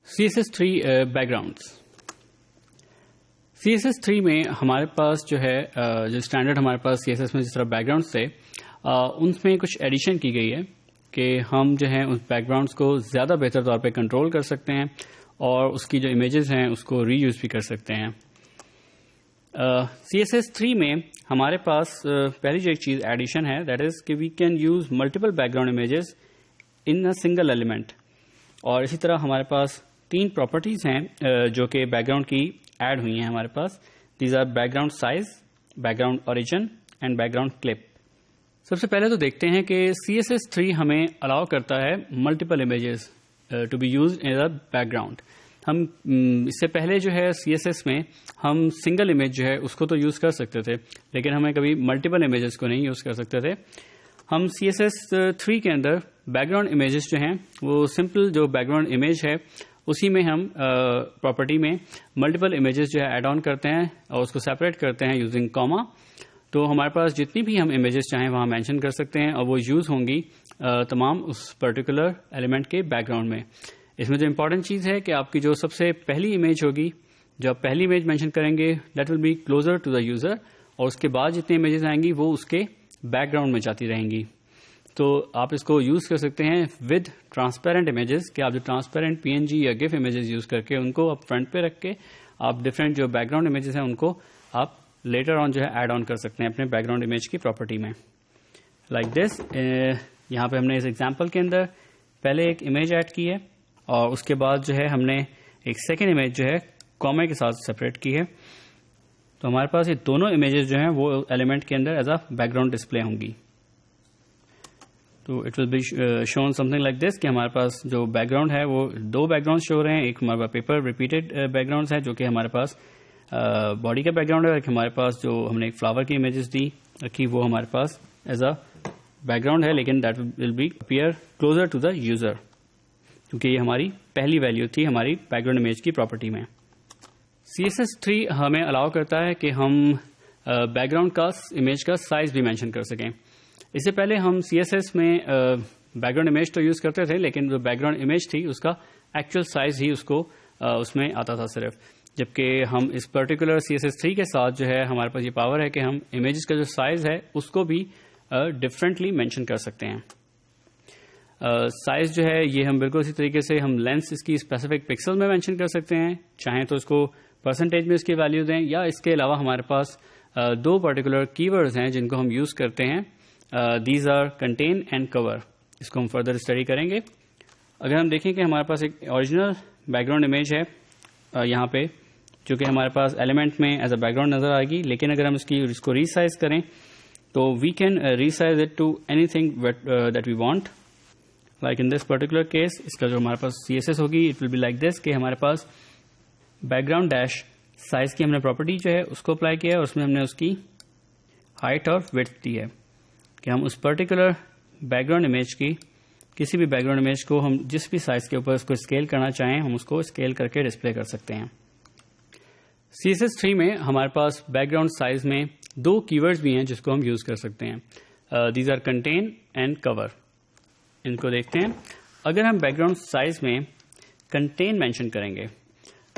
CSS3 backgrounds. CSS3 में हमारे पास जो है जो स्टैंडर्ड हमारे पास CSS में जिस तरह बैकग्राउंड्स थे उनमें कुछ एडिशन की गई है कि हम जो है उस बैकग्राउंड्स को ज़्यादा बेहतर तौर पे कंट्रोल कर सकते हैं और उसकी जो इमेजेस हैं उसको रीयूज भी कर सकते हैं। CSS3 में हमारे पास पहली जो एक चीज़ एडिशन है दैट इज़ कि we can use multiple background images in a single element. और इसी तरह हमारे पास 3 प्रॉपर्टीज़ हैं जो कि बैकग्राउंड की ऐड हुई हैं हमारे पास। These are background size, background origin and background clip. सबसे पहले तो देखते हैं कि CSS3 हमें अलाउ करता है multiple images to be used as a background. हम इससे पहले जो है CSS में हम सिंगल इमेज जो है उसको तो यूज़ कर सकते थे, लेकिन हमें कभी मल्टीपल इमेजेस को नहीं यूज़ कर सकते थे। हम CSS3 के अंदर बैकग्राउंड इमेजेस जो हैं वो सिंपल जो बैकग्राउंड इमेज है उसी में हम प्रॉपर्टी में मल्टीपल इमेजेस जो है ऐड ऑन करते हैं और उसको सेपरेट करते हैं यूजिंग कॉमा। तो हमारे पास जितनी भी हम इमेजेस चाहें वहाँ मेंशन कर सकते हैं और वो यूज़ होंगी तमाम उस पर्टिकुलर एलिमेंट के बैकग्राउंड में। इसमें जो इम्पॉर्टेंट चीज़ है कि आपकी जो सबसे पहली इमेज होगी, जो आप पहली इमेज मेंशन करेंगे that will be closer to the user, और उसके बाद जितनी इमेजेस आएंगी वो उसके बैकग्राउंड में जाती रहेंगी। तो आप इसको यूज़ कर सकते हैं विद ट्रांसपेरेंट इमेजेस कि आप जो ट्रांसपेरेंट PNG या GIF इमेजेस यूज़ करके उनको आप फ्रंट पे रख के आप डिफरेंट जो बैकग्राउंड इमेजेस हैं उनको आप लेटर ऑन जो है ऐड ऑन कर सकते हैं अपने बैकग्राउंड इमेज की प्रॉपर्टी में। लाइक दिस यहाँ पे हमने इस एग्जांपल के अंदर पहले एक इमेज ऐड की है और उसके बाद जो है हमने एक सेकेंड इमेज जो है कॉमा के साथ सेपरेट की है। तो हमारे पास ये दोनों इमेजेस जो हैं वो एलिमेंट के अंदर एज अ बैकग्राउंड डिस्प्ले होंगी। तो it will be shown something like this कि हमारे पास जो बैकग्राउंड है वो 2 बैकग्राउंड शो हो रहे हैं। एक हमारे पास पेपर रिपीटेड बैकग्राउंड्स है जो कि हमारे पास बॉडी का बैकग्राउंड है, और हमारे पास जो हमने एक फ्लावर की इमेजेस दी रखी वो हमारे पास एज अ बैकग्राउंड है, लेकिन that will be appear closer to the user क्योंकि ये हमारी पहली वैल्यू थी हमारी बैकग्राउंड इमेज की प्रॉपर्टी में। CSS3 हमें अलाउ करता है कि हम बैकग्राउंड का इमेज का साइज भी मेंशन कर सकें। इससे पहले हम CSS में बैकग्राउंड इमेज तो यूज़ करते थे, लेकिन जो बैकग्राउंड इमेज थी उसका एक्चुअल साइज ही उसको उसमें आता था सिर्फ, जबकि हम इस पर्टिकुलर CSS3 के साथ जो है हमारे पास ये पावर है कि हम इमेजेस का जो साइज है उसको भी डिफरेंटली मेंशन कर सकते हैं। साइज जो है ये हम बिल्कुल इसी तरीके से हम लेंथ इसकी स्पेसिफिक पिक्सल में मेंशन कर सकते हैं, चाहें तो इसको परसेंटेज में इसकी वैल्यू दें, या इसके अलावा हमारे पास 2 पर्टिकुलर कीवर्ड्स हैं जिनको हम यूज़ करते हैं। These are contain and cover. इसको हम फर्दर स्टडी करेंगे। अगर हम देखें कि हमारे पास एक ओरिजिनल बैकग्राउंड इमेज है यहाँ पे जो कि हमारे पास एलिमेंट में एज अ बैकग्राउंड नजर आएगी, लेकिन अगर हम इसको रीसाइज करें तो we can resize it to anything that we want. Like in this particular case इसका जो हमारे पास CSS होगी it will be like this कि हमारे पास बैकग्राउंड डैश साइज की हमने प्रॉपर्टी जो है उसको अप्लाई किया है और उसमें हमने उसकी हाइट और विड्थ दी है कि हम उस पर्टिकुलर बैकग्राउंड इमेज की किसी भी बैकग्राउंड इमेज को हम जिस भी साइज के ऊपर उसको स्केल करना चाहें हम उसको स्केल करके डिस्प्ले कर सकते हैं। CSS3 में हमारे पास बैकग्राउंड साइज में 2 कीवर्ड्स भी हैं जिसको हम यूज़ कर सकते हैं। These are contain and cover. इनको देखते हैं। अगर हम बैकग्राउंड साइज में कंटेन मेंशन करेंगे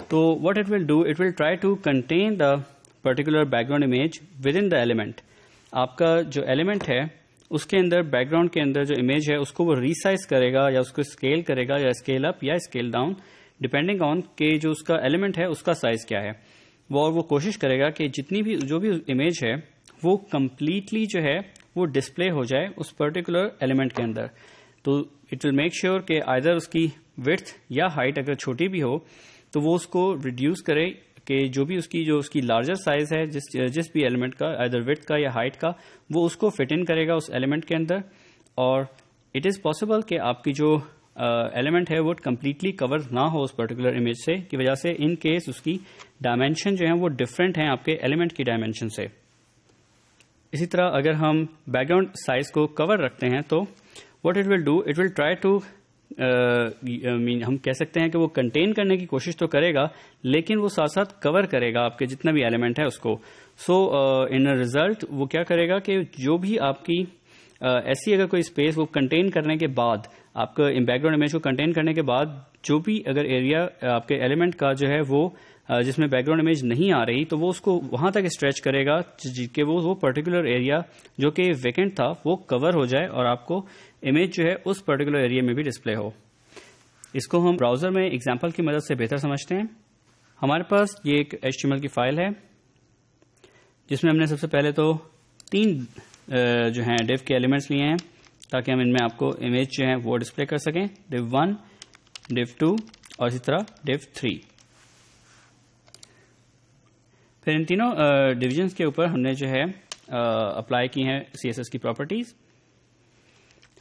तो what it will do, it will try to contain the particular background image within the element. आपका जो एलिमेंट है उसके अंदर बैकग्राउंड के अंदर जो इमेज है उसको वो रीसाइज करेगा या उसको स्केल करेगा या स्केल अप या स्केल डाउन डिपेंडिंग ऑन के जो उसका एलिमेंट है उसका साइज क्या है। और वो कोशिश करेगा कि जितनी भी जो भी इमेज है वो कंप्लीटली जो है वो डिस्प्ले हो जाए उस पर्टिकुलर एलिमेंट के अंदर। तो इट विल मेक श्योर कि आइदर उसकी विड्थ या हाइट अगर छोटी भी हो तो वो उसको रिड्यूस करे कि जो उसकी लार्जर साइज है जिस भी एलिमेंट का आइदर विड्थ का या हाइट का वो उसको फिट इन करेगा उस एलिमेंट के अंदर। और इट इज़ पॉसिबल कि आपकी जो एलिमेंट है वो कम्प्लीटली कवर ना हो उस पर्टिकुलर इमेज से की वजह से इन केस उसकी डायमेंशन जो है वो डिफरेंट हैं आपके एलिमेंट की डायमेंशन से। इसी तरह अगर हम बैकग्राउंड साइज को कवर रखते हैं तो what it will do, it will try to हम कह सकते हैं कि वो कंटेन करने की कोशिश तो करेगा लेकिन वो साथ साथ कवर करेगा आपके जितना भी एलिमेंट है उसको। सो इन रिजल्ट वो क्या करेगा कि जो भी आपकी ऐसी अगर कोई स्पेस वो कंटेन करने के बाद آپ کا بیک گراؤنڈ امیج کو کنٹین کرنے کے بعد جو بھی اگر ایریا آپ کے ایلیمنٹ کا جو ہے وہ جس میں بیک گراؤنڈ امیج نہیں آ رہی تو وہ اس کو وہاں تک اسٹریچ کرے گا کہ وہ پرٹیکولر ایریا جو کہ ویکنٹ تھا وہ کور ہو جائے اور آپ کو امیج جو ہے اس پرٹیکولر ایریا میں بھی ڈسپلے ہو. اس کو ہم براؤزر میں ایگزامپل کی مدد سے بہتر سمجھتے ہیں. ہمارے پاس یہ ایک HTML کی فائل ہے جس میں ہم نے سب سے پہلے تو 3 جو ہیں div کے ایلیمنٹس لیے ہیں تاکہ ہم ان میں آپ کو امیج جو ہے وہ ڈسپلے کر سکیں. div 1 div 2 اور اسی طرح div 3. پھر ان تینوں ڈویژنس کے اوپر ہم نے جو ہے اپلائی کی ہیں CSS کی پراپرٹیز.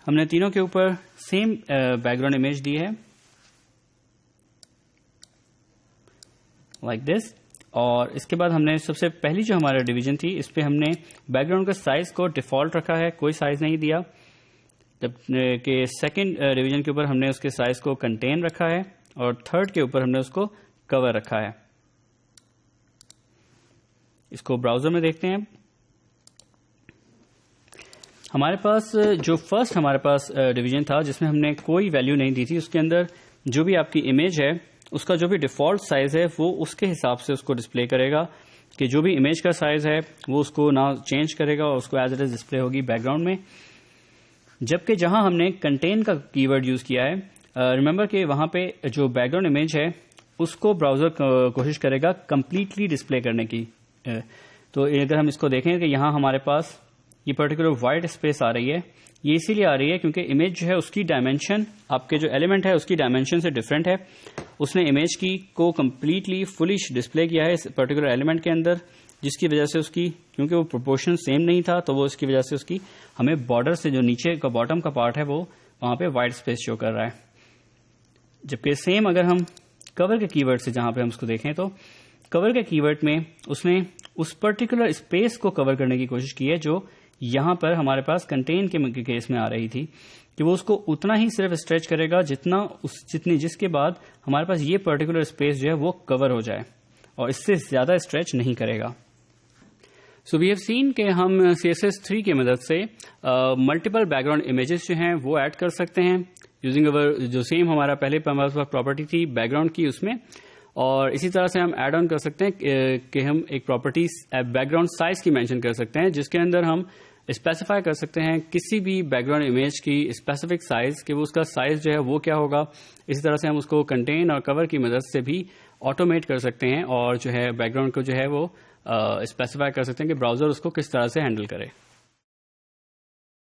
ہم نے تینوں کے اوپر سیم بیک گراؤنڈ امیج دی ہے لائک دس. اور اس کے بعد ہم نے سب سے پہلی جو ہمارا ڈویژن تھی اس پہ ہم نے بیک گراؤنڈ کا سائز کو ڈیفالٹ رکھا ہے, کوئی سائز نہیں دیا. جبکہ سیکنڈ ڈویژن کے اوپر ہم نے اس کے سائز کو کنٹین رکھا ہے اور تھرڈ کے اوپر ہم نے اس کو کور رکھا ہے. اس کو براؤزر میں دیکھتے ہیں. ہمارے پاس جو فرسٹ ہمارے پاس ڈویژن تھا جس میں ہم نے کوئی ویلیو نہیں دی تھی, اس کے اندر جو بھی آپ کی امیج ہے اس کا جو بھی ڈیفالٹ سائز ہے وہ اس کے حساب سے اس کو ڈسپلے کرے گا کہ جو بھی امیج کا سائز ہے وہ اس کو نہ چینج کرے گا اور اس کو ایز اٹ از ڈسپلے ہوگی بیک گراؤنڈ میں. جبکہ جہاں ہم نے کنٹین کا کی ورڈ یوز کیا ہے, ریمبر کہ وہاں پہ جو بیک گراؤنڈ امیج ہے اس کو براؤزر کوشش کرے گا کمپلیٹلی ڈسپلے کرنے کی. تو اگر ہم اس کو دیکھیں کہ یہاں ہمارے پاس یہ پرٹیکولر وائٹ اسپیس آ رہی ہے, یہ اسی لیے آ رہی ہے کیونکہ امیج جو ہے اس کی ڈائمینشن آپ کے جو ایلیمنٹ ہے اس کی ڈائمینشن سے ڈفرینٹ ہے. اس نے امیج کی کو کمپلیٹلی فلی ڈسپلے کیا ہے اس پرٹیکولر ایلیمنٹ کے اندر, جس کی وجہ سے اس کی کیونکہ وہ پروپورشن سیم نہیں تھا تو وہ اس کی وجہ سے اس کی ہمیں بارڈر سے جو نیچے کا باٹم کا پارٹ ہے وہ وہاں پہ وائٹ اسپیس شو کر رہا ہے. جبکہ سیم اگر ہم کور کے کی ورڈ سے جہاں پہ ہم اس کو دیکھیں تو کور کے کی ورڈ میں اس نے اس پرٹیکولر اسپیس کو کور کرنے کی کوشش کی ہے جو یہاں پر ہمارے پاس کنٹین کے کیس میں آ رہی تھی, کہ وہ اس کو اتنا ہی صرف اسٹریچ کرے گا جس کے بعد ہمارے پاس یہ پرٹیکولر اسپیس جو ہے وہ کور ہو جائے اور اس سے زیادہ اسٹریچ نہیں کرے گا. سو وی ہیو سین کہ ہم CSS3 کی مدد سے ملٹیپل بیک گراؤنڈ امیجز جو ہیں وہ ایڈ کر سکتے ہیں یوزنگ اوور جو سیم ہمارا پہلے پراپرٹی تھی بیک گراؤنڈ کی اس میں. اور اسی طرح سے ہم ایڈ آن کر سکتے ہیں کہ ہم ایک پراپرٹی بیک گراؤنڈ سائز کی مینشن کر سکتے ہیں جس کے اندر ہم اسپیسیفائی کر سکتے ہیں کسی بھی بیک گراؤنڈ امیج کی اسپیسیفک سائز کہ وہ اس کا سائز جو ہے وہ کیا ہوگا. اسی طرح سے ہم اس کو کنٹین اور کور کی مدد سے بھی آٹومیٹ کر سکتے ہیں اور جو ہے بیک گراؤنڈ کو جو ہے وہ اسپیسیفائی کر سکتے ہیں کہ براؤزر اس کو کس طرح سے ہینڈل کرے.